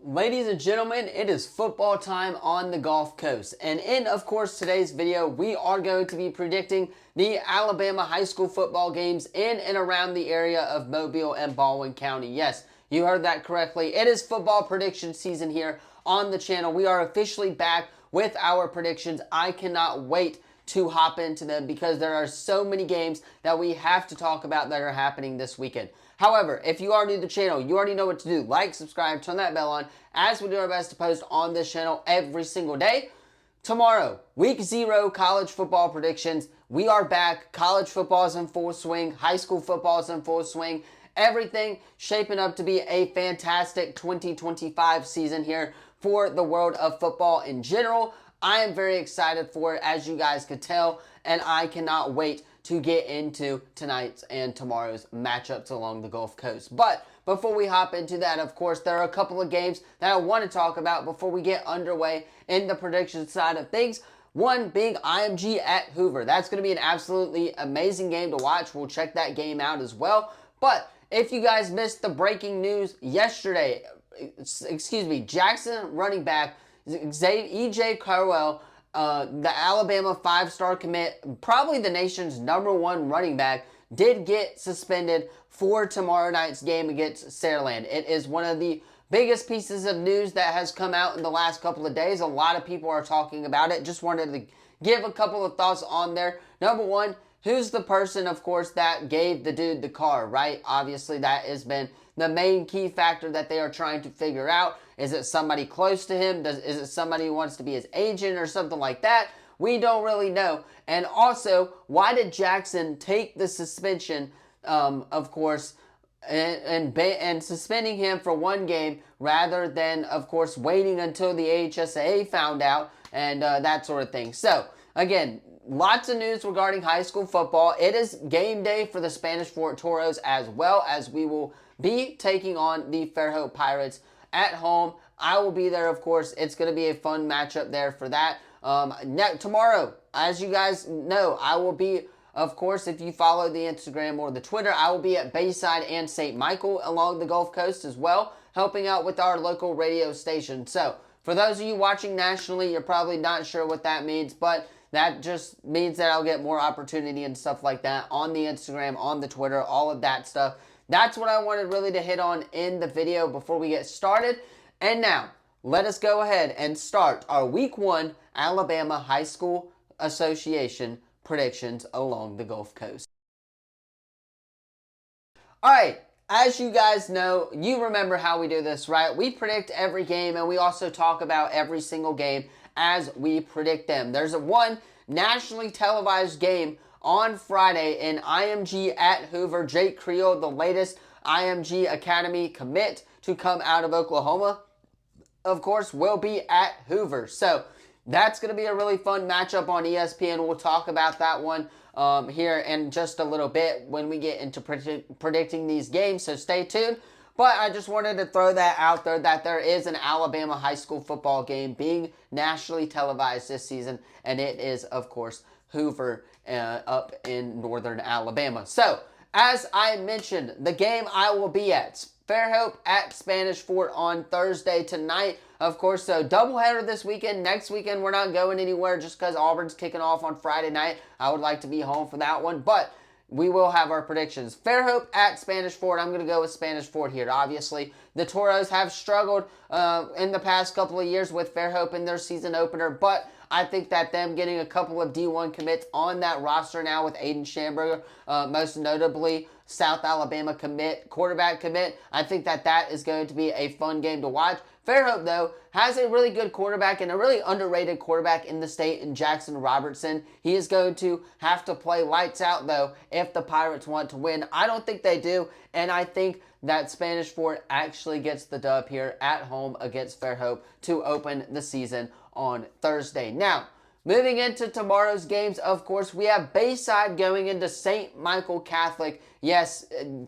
Ladies and gentlemen, it is football time on the Gulf Coast. And in, of course, today's video, we are going to be predicting the Alabama high school football games in and around the area of Mobile and Baldwin County. Yes, you heard that correctly. It is football prediction season here on the channel. We are officially back with our predictions. I cannot wait to hop into them because there are so many games that we have to talk about that are happening this weekend. However, if you are new to the channel, you already know what to do. Like, subscribe, turn that bell on, as we do our best to post on this channel every single day. Tomorrow, week 0 college football predictions. We are back. College football is in full swing. High school football is in full swing. Everything shaping up to be a fantastic 2025 season here for the world of football in general. I am very excited for it, as you guys could tell, and I cannot wait to get into tonight's and tomorrow's matchups along the Gulf Coast. But before we hop into that, of course, there are a couple of games that I want to talk about before we get underway in the prediction side of things. One being IMG at Hoover. That's going to be an absolutely amazing game to watch. We'll check that game out as well. But if you guys missed the breaking news yesterday, Jackson running back E.J. Carwell, the Alabama 5-star commit, probably the nation's #1 running back, did get suspended for tomorrow night's game against Saraland. It is one of the biggest pieces of news that has come out in the last couple of days. A lot of people are talking about it. Just wanted to give a couple of thoughts on there. Number one, who's the person, of course, that gave the dude the car, right? Obviously, that has been the main key factor that they are trying to figure out. Is it somebody close to him? Is it somebody who wants to be his agent or something like that? We don't really know. And also, why did Jackson take the suspension, of course, and suspending him for one game rather than, of course, waiting until the AHSAA found out and that sort of thing. So, again, lots of news regarding high school football. It is game day for the Spanish Fort Toros, as well as we will be taking on the Fairhope Pirates at home. I will be there, of course. It's going to be a fun matchup there for that. Tomorrow, as you guys know, I will be, of course, if you follow the Instagram or the Twitter, I will be at Bayside and St. Michael along the Gulf Coast as well, helping out with our local radio station. So, for those of you watching nationally, you're probably not sure what that means, but that just means that I'll get more opportunity and stuff like that on the Instagram, on the Twitter, all of that stuff. That's what I wanted really to hit on in the video before we get started. And now, let us go ahead and start our Week 1 Alabama High School Association predictions along the Gulf Coast. Alright, as you guys know, you remember how we do this, right? We predict every game, and we also talk about every single game as we predict them. There's one nationally televised game on Friday in IMG at Hoover. Jake Creel, the latest IMG Academy commit to come out of Oklahoma, of course, will be at Hoover. So that's going to be a really fun matchup on ESPN. We'll talk about that one here in just a little bit when we get into predicting these games, so stay tuned. But I just wanted to throw that out there that there is an Alabama high school football game being nationally televised this season, and it is, of course, Hoover up in northern Alabama. So, as I mentioned, the game I will be at, Fairhope at Spanish Fort on Thursday tonight. Of course, so doubleheader this weekend. Next weekend, we're not going anywhere just because Auburn's kicking off on Friday night. I would like to be home for that one, but we will have our predictions. Fairhope at Spanish Fort. I'm going to go with Spanish Fort here. Obviously, the Toros have struggled in the past couple of years with Fairhope in their season opener, but I think that them getting a couple of D1 commits on that roster now with Aiden Schamberger, most notably South Alabama commit, quarterback commit, I think that that is going to be a fun game to watch. Fairhope, though, has a really good quarterback and a really underrated quarterback in the state in Jackson Robertson. He is going to have to play lights out, though, if the Pirates want to win. I don't think they do, and I think that Spanish Fort actually gets the dub here at home against Fairhope to open the season on Thursday. Now, moving into tomorrow's games, of course, we have Bayside going into St. Michael Catholic. Yes,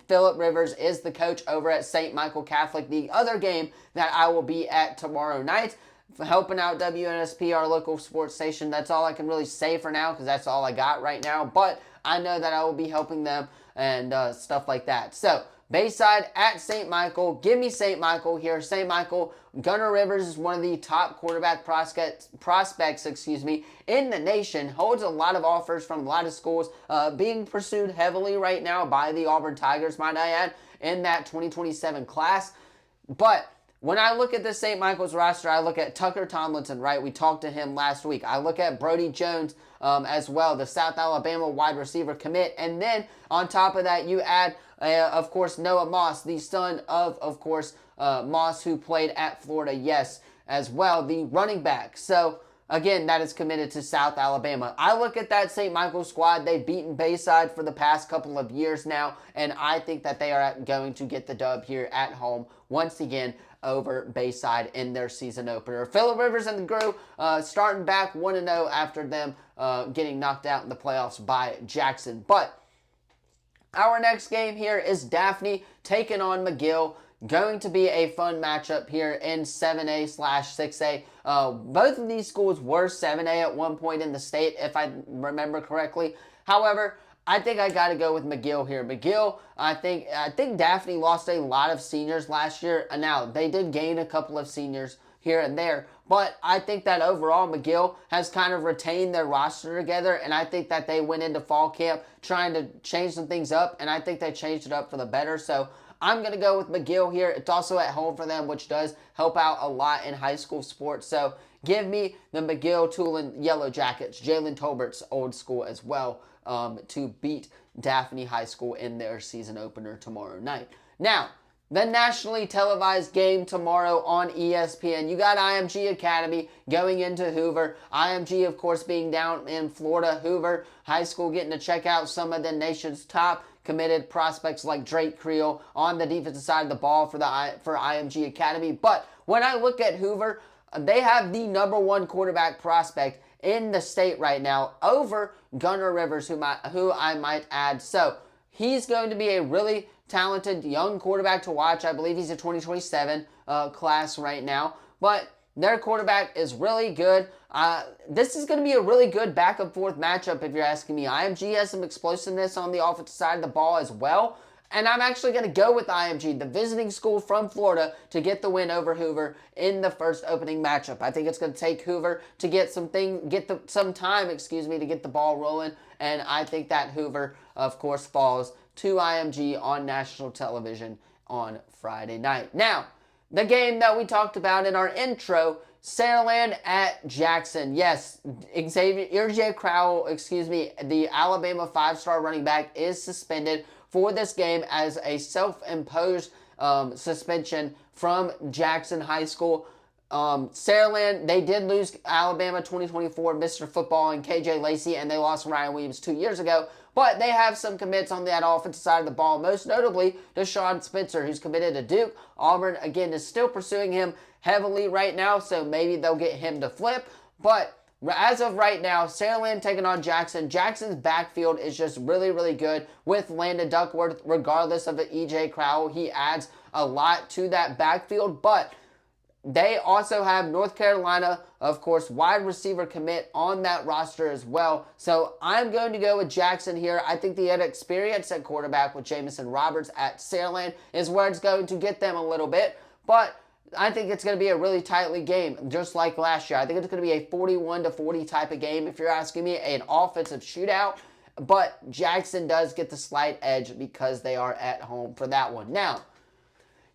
Phillip Rivers is the coach over at St. Michael Catholic. The other game that I will be at tomorrow night, helping out WNSP, our local sports station. That's all I can really say for now because that's all I got right now. But I know that I will be helping them and stuff like that. So, Bayside at St. Michael. Give me St. Michael here. St. Michael, Gunnar Rivers is one of the top quarterback prospects, in the nation. Holds a lot of offers from a lot of schools, being pursued heavily right now by the Auburn Tigers, might I add, in that 2027 class. But when I look at the St. Michael's roster, I look at Tucker Tomlinson, right? We talked to him last week. I look at Brody Jones as well, the South Alabama wide receiver commit. And then on top of that, you add, of course, Noah Moss, the son of course, Moss, who played at Florida, yes, as well, the running back. So, again, that is committed to South Alabama. I look at that St. Michael squad. They've beaten Bayside for the past couple of years now, and I think that they are going to get the dub here at home once again over Bayside in their season opener. Phillip Rivers and the crew starting back 1-0 after them getting knocked out in the playoffs by Jackson. But our next game here is Daphne taking on McGill. Going to be a fun matchup here in 7A/6A. Both of these schools were 7A at one point in the state, if I remember correctly. However, I think I got to go with McGill here. McGill, I think Daphne lost a lot of seniors last year. Now, they did gain a couple of seniors here and there, but I think that overall McGill has kind of retained their roster together, and I think that they went into fall camp trying to change some things up, and I think they changed it up for the better. So I'm going to go with McGill here. It's also at home for them, which does help out a lot in high school sports. So give me the McGill Tulane Yellow Jackets, Jalen Tolbert's old school as well, to beat Daphne High School in their season opener tomorrow night. Now, the nationally televised game tomorrow on ESPN. You got IMG Academy going into Hoover. IMG, of course, being down in Florida. Hoover High School getting to check out some of the nation's top committed prospects like Drake Creel on the defensive side of the ball for IMG Academy. But when I look at Hoover, they have the number one quarterback prospect in the state right now over Gunnar Rivers, who I might add. So he's going to be a really talented young quarterback to watch. I believe he's a 2027 class right now. But their quarterback is really good. This is going to be a really good back and forth matchup if you're asking me. IMG has some explosiveness on the offensive side of the ball as well. And I'm actually going to go with IMG, the visiting school from Florida, to get the win over Hoover in the first opening matchup. I think it's going to take Hoover to get some time, to get the ball rolling. And I think that Hoover, of course, falls to IMG on national television on Friday night. Now, the game that we talked about in our intro, Saraland at Jackson. Yes, EJ Crowell, the Alabama 5-star running back, is suspended for this game as a self-imposed suspension from Jackson High School. Saraland, they did lose Alabama 2024 Mr. Football and KJ Lacey, and they lost Ryan Williams 2 years ago. But they have some commits on that offensive side of the ball, most notably Deshaun Spencer, who's committed to Duke. Auburn, again, is still pursuing him heavily right now, so maybe they'll get him to flip. But as of right now, Saraland taking on Jackson. Jackson's backfield is just really, really good with Landon Duckworth. Regardless of the EJ Crowell, he adds a lot to that backfield. But they also have North Carolina, of course, wide receiver commit on that roster as well. So I'm going to go with Jackson here. I think the experience at quarterback with Jamison Roberts at Saraland is where it's going to get them a little bit. But I think it's going to be a really tightly game, just like last year. I think it's going to be a 41-40 type of game, if you're asking me, an offensive shootout. But Jackson does get the slight edge because they are at home for that one. Now,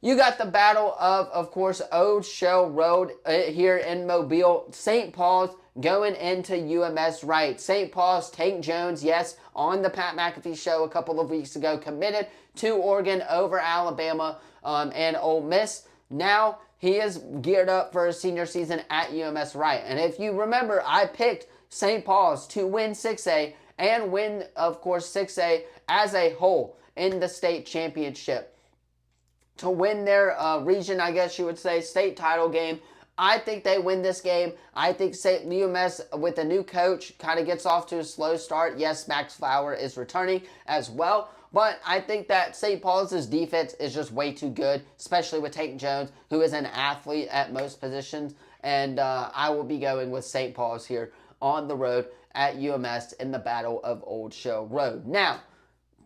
you got the battle of course, Old Shell Road here in Mobile. St. Paul's going into UMS Wright. St. Paul's, Tank Jones, yes, on the Pat McAfee show a couple of weeks ago, committed to Oregon over Alabama and Ole Miss. Now he is geared up for a senior season at UMS Wright. And if you remember, I picked St. Paul's to win 6A and win, of course, 6A as a whole in the state championship. To win their region, I guess you would say, state title game. I think they win this game. I think UMS, with a new coach, kind of gets off to a slow start. Yes, Max Flower is returning as well. But I think that St. Paul's defense is just way too good, especially with Tank Jones, who is an athlete at most positions. And I will be going with St. Paul's here on the road at UMS in the Battle of Old Shell Road. Now,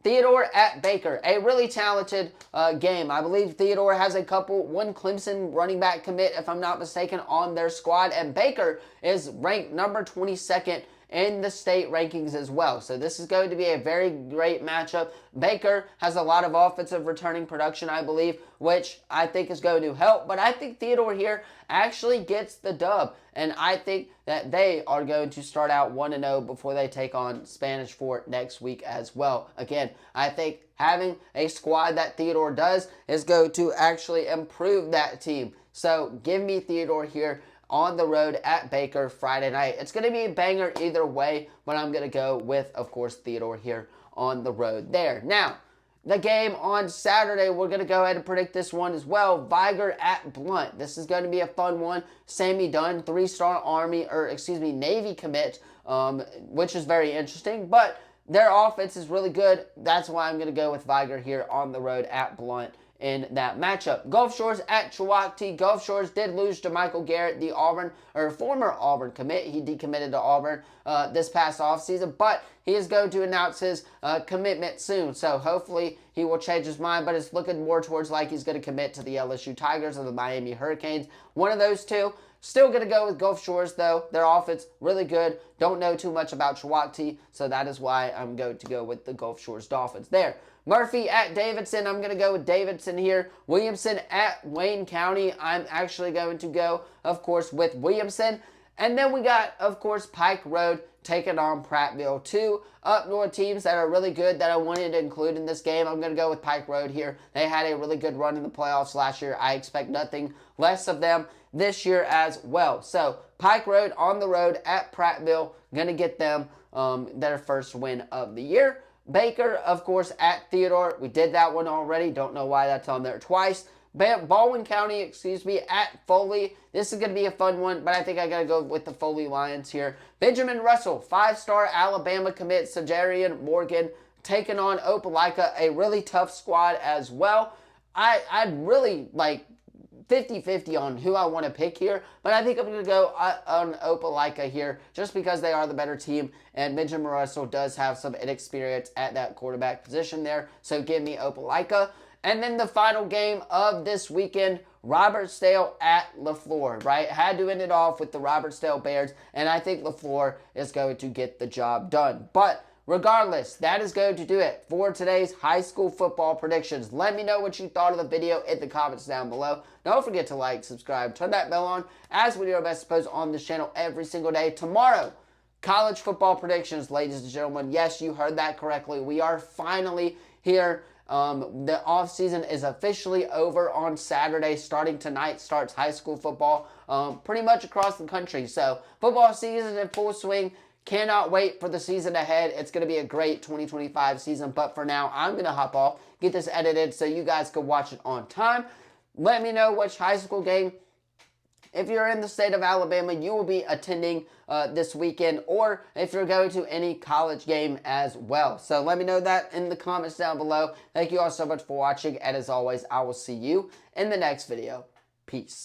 Theodore at Baker, a really talented game. I believe Theodore has one Clemson running back commit, if I'm not mistaken, on their squad, and Baker is ranked number 22nd in the state rankings as well. So this is going to be a very great matchup. Baker has a lot of offensive returning production, I believe, which I think is going to help. But I think Theodore here actually gets the dub. And I think that they are going to start out 1-0 before they take on Spanish Fort next week as well. Again, I think having a squad that Theodore does is going to actually improve that team. So give me Theodore here on the road at Baker Friday night. It's going to be a banger either way, but I'm going to go with, of course, Theodore here on the road there. Now, the game on Saturday, we're going to go ahead and predict this one as well. Viger at Blunt. This is going to be a fun one. Sammy Dunn, 3-star Navy commit, which is very interesting, but their offense is really good. That's why I'm going to go with Viger here on the road at Blunt in that matchup. Gulf Shores at Chillicothe. Gulf Shores did lose to Michael Garrett, the former Auburn commit. He decommitted to Auburn this past offseason, but he is going to announce his commitment soon. So hopefully he will change his mind, but it's looking more towards like he's going to commit to the LSU Tigers or the Miami Hurricanes. One of those two. Still going to go with Gulf Shores, though. Their offense, really good. Don't know too much about Chillicothe, so that is why I'm going to go with the Gulf Shores Dolphins there. Murphy at Davidson. I'm going to go with Davidson here. Williamson at Wayne County. I'm actually going to go, of course, with Williamson. And then we got, of course, Pike Road taking on Prattville. Two up north teams that are really good that I wanted to include in this game. I'm going to go with Pike Road here. They had a really good run in the playoffs last year. I expect nothing less of them this year as well. So Pike Road on the road at Prattville. Going to get them their first win of the year. Baker, of course, at Theodore. We did that one already. Don't know why that's on there twice. Baldwin County, at Foley. This is going to be a fun one, but I think I got to go with the Foley Lions here. Benjamin Russell, 5-star Alabama commit, Sajarian Morgan, taking on Opelika, a really tough squad as well. I'd really like 50-50 on who I want to pick here, but I think I'm going to go on Opelika here just because they are the better team, and Benjamin Russell does have some inexperience at that quarterback position there, so give me Opelika. And then the final game of this weekend, Robertsdale at LaFleur, right? Had to end it off with the Robertsdale Bears, and I think LaFleur is going to get the job done. But regardless, that is going to do it for today's high school football predictions. Let me know what you thought of the video in the comments down below. Don't forget to like, subscribe, turn that bell on, as we do our best to post on this channel every single day. Tomorrow, college football predictions, ladies and gentlemen. Yes, you heard that correctly. We are finally here. The off season is officially over on Saturday. Starting tonight starts high school football pretty much across the country. So football season in full swing. Cannot wait for the season ahead. It's going to be a great 2025 season. But for now, I'm going to hop off, get this edited so you guys can watch it on time. Let me know which high school game, if you're in the state of Alabama, you will be attending this weekend, or if you're going to any college game as well. So let me know that in the comments down below. Thank you all so much for watching, and as always, I will see you in the next video. Peace.